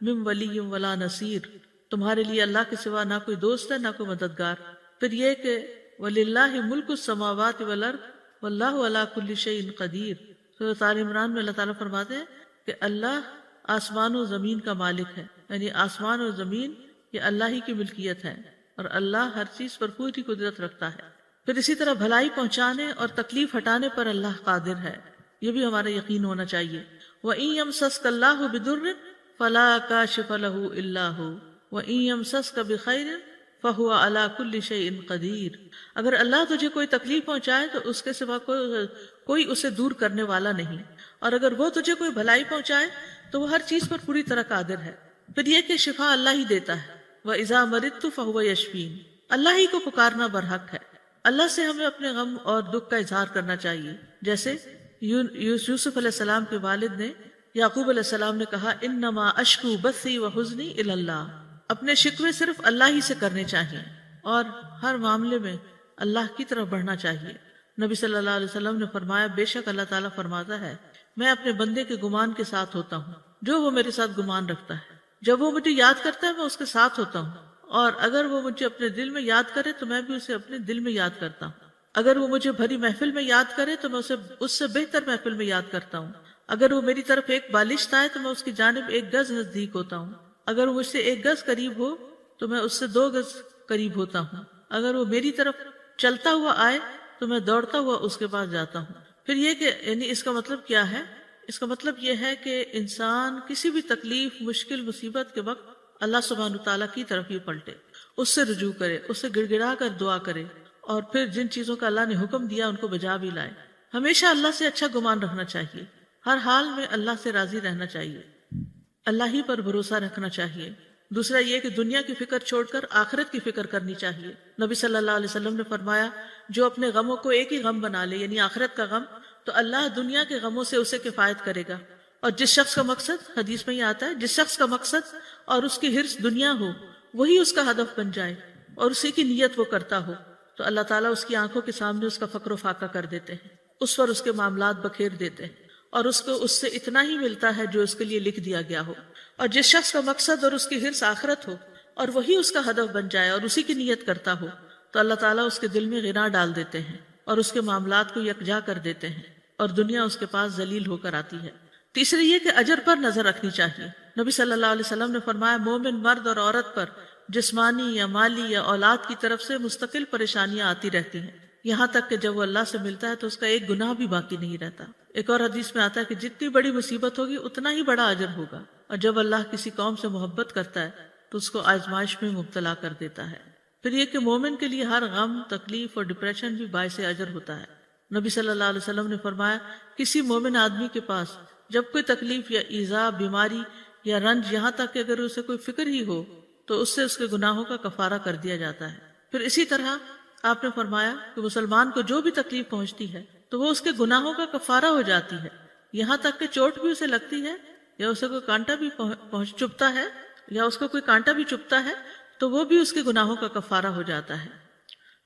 من ولی ولا نصیر، تمہارے لیے اللہ کے سوا نہ کوئی دوست ہے نہ کوئی مددگار۔ پھر یہ کہ وَلِلَّهِ مُلْكُ السَّمَاوَاتِ وَالْأَرْضِ وَاللَّهُ عَلَى كُلِّ شَيْءٍ قَدِيرٌ۔ سورۃ آل عمران میں اللہ تعالیٰ فرماتے ہیں کہ اللہ آسمان و زمین کا مالک ہے، یعنی آسمان اور زمین یہ اللہ ہی کی ملکیت ہے، اور اللہ ہر چیز پر پوری قدرت رکھتا ہے۔ پھر اسی طرح بھلائی پہنچانے اور تکلیف ہٹانے پر اللہ قادر ہے، یہ بھی ہمارا یقین ہونا چاہیے۔ وَإِن يَمْسَسْكَ اللَّهُ بِضُرٍّ فَلَا كَاشِفَ لَهُ إِلَّا هُوَ وَإِن يَمْسَسْكَ بِخَيْرٍ فَهُوَ عَلَى كُلِّ شَيْءٍ قَدِيرٌ، اگر اللہ تجھے کوئی تکلیف پہنچائے تو اس کے سوا کوئی اسے دور کرنے والا نہیں، اور اگر وہ تجھے کوئی بھلائی پہنچائے تو وہ ہر چیز پر پوری طرح قادر ہے۔ پھر یہ کہ شفا اللہ ہی دیتا ہے۔ وَإِذَا مَرِضْتُ فَهُوَ يَشْفِينِ، اللہ ہی کو پکارنا برحق ہے۔ اللہ سے ہمیں اپنے غم اور دکھ کا اظہار کرنا چاہیے، جیسے یوسف علیہ السلام کے والد نے یعقوب علیہ السلام نے کہا انما اشکو بثی وحزنی الی اللہ، اپنے شکوے صرف اللہ ہی سے کرنے چاہیے اور ہر معاملے میں اللہ کی طرف بڑھنا چاہیے۔ نبی صلی اللہ علیہ وسلم نے فرمایا بے شک اللہ تعالیٰ فرماتا ہے میں اپنے بندے کے گمان کے ساتھ ہوتا ہوں جو وہ میرے ساتھ گمان رکھتا ہے، جب وہ مجھے یاد کرتا ہے میں اس کے ساتھ ہوتا ہوں، اور اگر وہ مجھے اپنے دل میں یاد کرے تو میں بھی اسے اپنے دل میں یاد کرتا ہوں، اگر وہ مجھے بھری محفل میں یاد کرے تو میں اسے اس سے بہتر محفل میں یاد کرتا ہوں، اگر وہ میری طرف ایک بالشت آئے تو میں اس کی جانب 1 گز نزدیک ہوتا ہوں، اگر وہ مجھ سے 1 گز قریب ہو تو میں اس سے 2 گز قریب ہوتا ہوں، اگر وہ میری طرف چلتا ہوا آئے تو میں دوڑتا ہوا اس کے پاس جاتا ہوں۔ پھر یہ کہ یعنی اس کا مطلب کیا ہے؟ اس کا مطلب یہ ہے کہ انسان کسی بھی تکلیف، مشکل، مصیبت کے وقت اللہ سبحانہ تعالیٰ کی طرف ہی پلٹے، اس سے رجوع کرے، اس سے گڑ گڑا کر دعا کرے، اور پھر جن چیزوں کا اللہ نے حکم دیا ان کو بجا بھی لائے۔ ہمیشہ اللہ سے اچھا گمان رکھنا چاہیے، ہر حال میں اللہ سے راضی رہنا چاہیے، اللہ ہی پر بھروسہ رکھنا چاہیے۔ دوسرا یہ کہ دنیا کی فکر چھوڑ کر آخرت کی فکر کرنی چاہیے۔ نبی صلی اللہ علیہ وسلم نے فرمایا جو اپنے غموں کو ایک ہی غم بنا لے، یعنی آخرت کا غم، تو اللہ دنیا کے غموں سے اسے کفایت کرے گا، اور جس شخص کا مقصد، حدیث میں یہ آتا ہے، جس شخص کا مقصد اور اس کی حرص دنیا ہو وہی اس کا ہدف بن جائے اور اسی کی نیت وہ کرتا ہو تو اللہ تعالیٰ اس کی آنکھوں کے سامنے اس کا فقر و فاقہ کر دیتے ہیں، اس پر اس کے معاملات بکھیر دیتے ہیں، اور اس کو اس سے اتنا ہی ملتا ہے جو اس کے لیے لکھ دیا گیا ہو۔ اور جس شخص کا مقصد اور اس کی حرص آخرت ہو اور وہی اس کا ہدف بن جائے اور اسی کی نیت کرتا ہو تو اللہ تعالیٰ اس کے دل میں غنا ڈال دیتے ہیں اور اس کے معاملات کو یکجا کر دیتے ہیں اور دنیا اس کے پاس ذلیل ہو کر آتی ہے۔ تیسری یہ کہ اجر پر نظر رکھنی چاہیے۔ نبی صلی اللہ علیہ وسلم نے فرمایا مومن مرد اور عورت پر جسمانی یا مالی یا اولاد کی طرف سے مستقل پریشانیاں آتی رہتی ہیں، یہاں تک کہ جب وہ اللہ سے ملتا ہے تو اس کا ایک گناہ بھی باقی نہیں رہتا۔ ایک اور حدیث میں آتا ہے کہ جتنی بڑی مصیبت ہوگی اتنا ہی بڑا اجر ہوگا، اور جب اللہ کسی قوم سے محبت کرتا ہے تو اس کو آزمائش میں مبتلا کر دیتا ہے۔ پھر یہ کہ مومن کے لیے ہر غم، تکلیف اور ڈپریشن بھی باعث اجر ہوتا ہے۔ نبی صلی اللہ علیہ وسلم نے فرمایا کسی مومن آدمی کے پاس جب کوئی تکلیف یا ایذا، بیماری یا رنج، یہاں تک کہ اگر اسے کوئی فکر ہی ہو تو اس سے اس کے گناہوں کا کفارہ کر دیا جاتا ہے۔ پھر اسی طرح آپ نے فرمایا کہ مسلمان کو جو بھی تکلیف پہنچتی ہے تو وہ اس کے گناہوں کا کفارہ ہو جاتی ہے، یہاں تک کہ چوٹ بھی اسے لگتی ہے یا اسے کوئی کانٹا بھی چبھتا ہے یا اس کو کوئی کانٹا بھی چبھتا ہے تو وہ بھی اس کے گناہوں کا کفارہ ہو جاتا ہے۔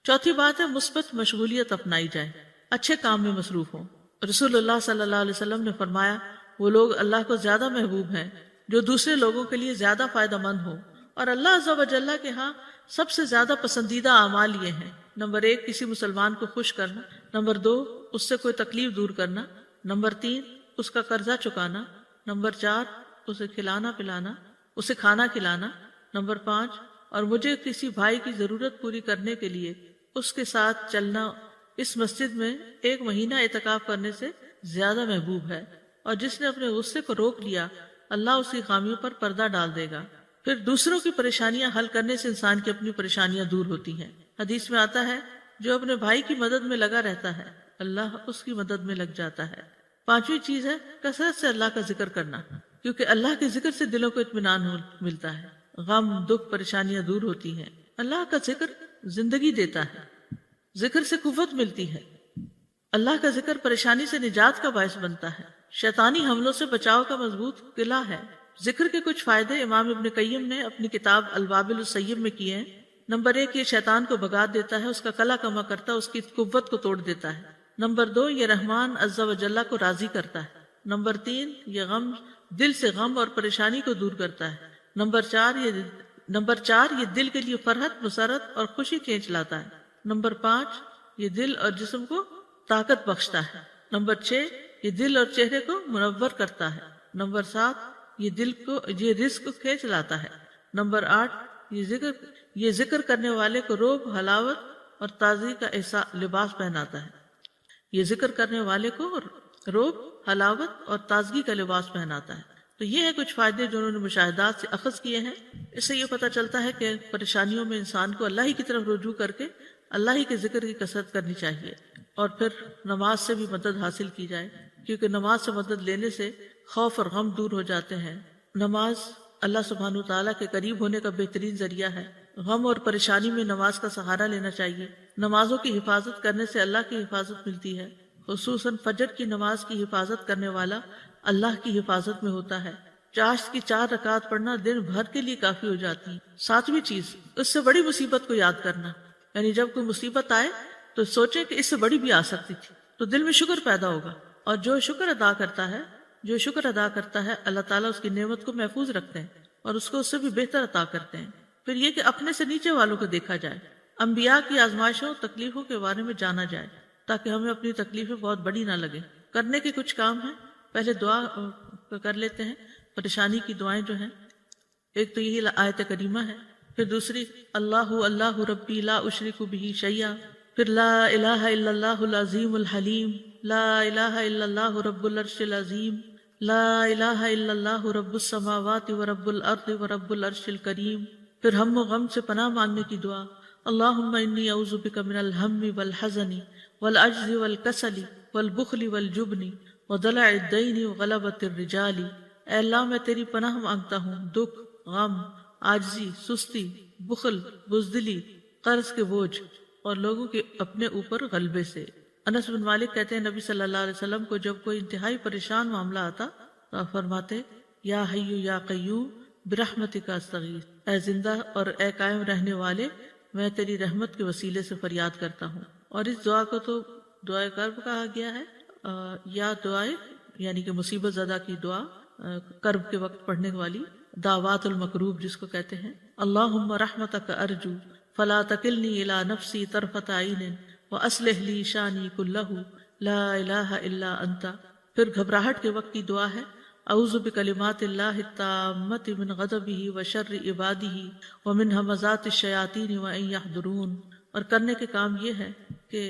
چوتھی بات ہے مثبت مشغولیت اپنائی جائے، اچھے کام میں مصروف ہوں۔ رسول اللہ صلی اللہ علیہ وسلم نے فرمایا وہ لوگ اللہ کو زیادہ محبوب ہیں جو دوسرے لوگوں کے لیے زیادہ فائدہ مند ہوں، اور اللہ عز و جل کے ہاں سب سے زیادہ پسندیدہ اعمال یہ ہیں: نمبر 1 کسی مسلمان کو خوش کرنا، نمبر 2 اس سے کوئی تکلیف دور کرنا، نمبر 3 اس کا قرضہ چکانا، نمبر 4 اسے کھلانا پلانا، اسے کھانا کھلانا، نمبر 5 اور مجھے کسی بھائی کی ضرورت پوری کرنے کے لیے اس کے ساتھ چلنا اس مسجد میں 1 مہینہ اعتکاف کرنے سے زیادہ محبوب ہے، اور جس نے اپنے غصے کو روک لیا اللہ اس کی خامیوں پر پردہ ڈال دے گا۔ پھر دوسروں کی پریشانیاں حل کرنے سے انسان کی اپنی پریشانیاں دور ہوتی ہیں۔ حدیث میں آتا ہے جو اپنے بھائی کی مدد میں لگا رہتا ہے اللہ اس کی مدد میں لگ جاتا ہے۔ 5ویں چیز ہے کثرت سے اللہ کا ذکر کرنا، کیونکہ اللہ کے ذکر سے دلوں کو اطمینان ملتا ہے، غم دکھ پریشانیاں دور ہوتی ہیں۔ اللہ کا ذکر زندگی دیتا ہے، ذکر سے قوت ملتی ہے۔ اللہ کا ذکر پریشانی سے نجات کا باعث بنتا ہے، شیطانی حملوں سے بچاؤ کا مضبوط قلعہ ہے۔ ذکر کے کچھ فائدے امام ابن قیم نے اپنی کتاب الوابل الصیب میں کیے ہیں۔ نمبر 1 یہ شیطان کو بھگا دیتا ہے، اس کا قلع کما کرتا ہے، اس کی قوت کو توڑ دیتا ہے۔ نمبر 2 یہ رحمان عز و جل کو راضی کرتا ہے۔ نمبر 3 یہ دل سے غم اور پریشانی کو دور کرتا ہے۔ نمبر 4 یہ دل کے لیے فرحت، مسرت اور خوشی کھینچ لاتا ہے۔ نمبر 5 یہ دل اور جسم کو طاقت بخشتا ہے۔ نمبر 6 یہ دل اور چہرے کو منور کرتا ہے۔ نمبر 7 یہ رزق کو کھینچ لاتا ہے۔ نمبر 8 یہ ذکر کرنے والے کو روب، حلاوت اور تازگی کا لباس پہناتا ہے۔ یہ ذکر کرنے والے کو روب، حلاوت اور تازگی کا لباس پہناتا ہے۔ تو یہ ہے کچھ فائدے جو انہوں نے مشاہدات سے اخذ کیے ہیں۔ اس سے یہ پتہ چلتا ہے کہ پریشانیوں میں انسان کو اللہ ہی کی طرف رجوع کر کے اللہ ہی کے ذکر کی کثرت کرنی چاہیے، اور پھر نماز سے بھی مدد حاصل کی جائے، کیونکہ نماز سے مدد لینے سے خوف اور غم دور ہو جاتے ہیں۔ نماز اللہ سبحانہ وتعالیٰ کے قریب ہونے کا بہترین ذریعہ ہے۔ غم اور پریشانی میں نماز کا سہارا لینا چاہیے۔ نمازوں کی حفاظت کرنے سے اللہ کی حفاظت ملتی ہے، خصوصاً فجر کی نماز کی حفاظت کرنے والا اللہ کی حفاظت میں ہوتا ہے۔ چاشت کی 4 رکعت پڑھنا دن بھر کے لیے کافی ہو جاتی ہے۔ 7ویں چیز اس سے بڑی مصیبت کو یاد کرنا، یعنی جب کوئی مصیبت آئے تو سوچیں کہ اس سے بڑی بھی آ سکتی تھی، تو دل میں شکر پیدا ہوگا، اور جو شکر ادا کرتا ہے اللہ تعالیٰ اس کی نعمت کو محفوظ رکھتے ہیں اور اس کو اس سے بھی بہتر عطا کرتے ہیں۔ پھر یہ کہ اپنے سے نیچے والوں کو دیکھا جائے، انبیاء کی آزمائشوں تکلیفوں کے بارے میں جانا جائے، تاکہ ہمیں اپنی تکلیفیں بہت بڑی نہ لگیں۔ کرنے کے کچھ کام ہیں، پہلے دعا کر لیتے ہیں۔ پریشانی کی دعائیں جو ہیں، ایک تو یہی آیت کریمہ ہے، پھر دوسری اللہ اللہ ربی لا اشرک بہ شیئا، پھر لا الہ الا اللہ العظیم الحلیم، لا الہ الا اللہ رب العرش العظیم، لا الہ الا اللہ رب السماوات و رب الارض و رب العرش الکریم۔ پھر ہم و غم سے پناہ مانگنے کی دعا، اللہم انی اعوذ بک من الہم والحزن والعجز والکسل والبخل والجبن ودلع الدین وغلبۃ الرجال۔ اے اللہ میں تیری پناہ مانگتا ہوں دکھ، غم، عاجزی، سستی، بخل، بزدلی، قرض کے بوجھ اور لوگوں کے اپنے اوپر غلبے سے۔ انس بن مالک کہتے ہیں نبی صلی اللہ علیہ وسلم کو جب کوئی انتہائی پریشان معاملہ آتا تو آپ فرماتے یا حی یا قیوم برحمتک استغیث، اے زندہ اور اے قائم رہنے والے میں تیری رحمت کے وسیلے سے فریاد کرتا ہوں۔ اور اس دعا کو تو دعائے کرب کہا گیا ہے، یا دعائے یعنی کہ مصیبت زدہ کی دعا، کرب کے وقت پڑھنے والی دعوات المکروب جس کو کہتے ہیں۔ اللہم رحمتک ارجو فلا تکلنی الی نفسی طرفۃ عین واصلح لی شانی کلہ لا الہ الا انت۔ پھر گھبراہٹ کے وقت کی دعا ہے اعوذ بکلمات اللہ التامۃ من غضبہ وشر عبادہ ومن ہمزات الشیاطین وان یحضرون۔ اور کرنے کے کام یہ ہے کہ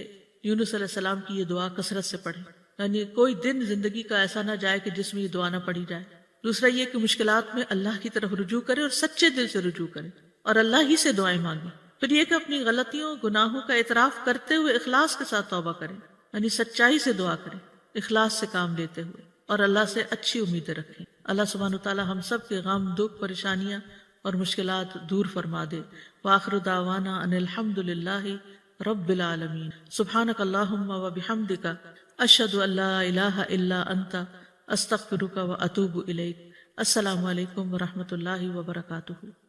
یونس علیہ السلام کی یہ دعا کثرت سے پڑھیں، یعنی کوئی دن زندگی کا ایسا نہ جائے کہ جس میں یہ دعا نہ پڑھی جائے۔ دوسرا یہ کہ مشکلات میں اللہ کی طرف رجوع کرے اور سچے دل سے رجوع کرے اور اللہ ہی سے دعائیں مانگیں۔ پھر یہ کہ اپنی غلطیوں گناہوں کا اعتراف کرتے ہوئے اخلاص کے ساتھ توبہ کریں، یعنی سچائی سے دعا کریں، اخلاص سے کام لیتے ہوئے، اور اللہ سے اچھی امیدیں رکھیں۔ اللہ سبحانہ وتعالی ہم سب کے غم، دکھ، پریشانیاں اور مشکلات دور فرما دے۔ وآخر دعوانا ان الحمد للہ رب العالمین۔ سبحانک اللہم و بحمدک، اشہد ان لا الہ الا انت، استغفرک و اتوب الیک۔ السلام علیکم ورحمۃ اللہ وبرکاتہ۔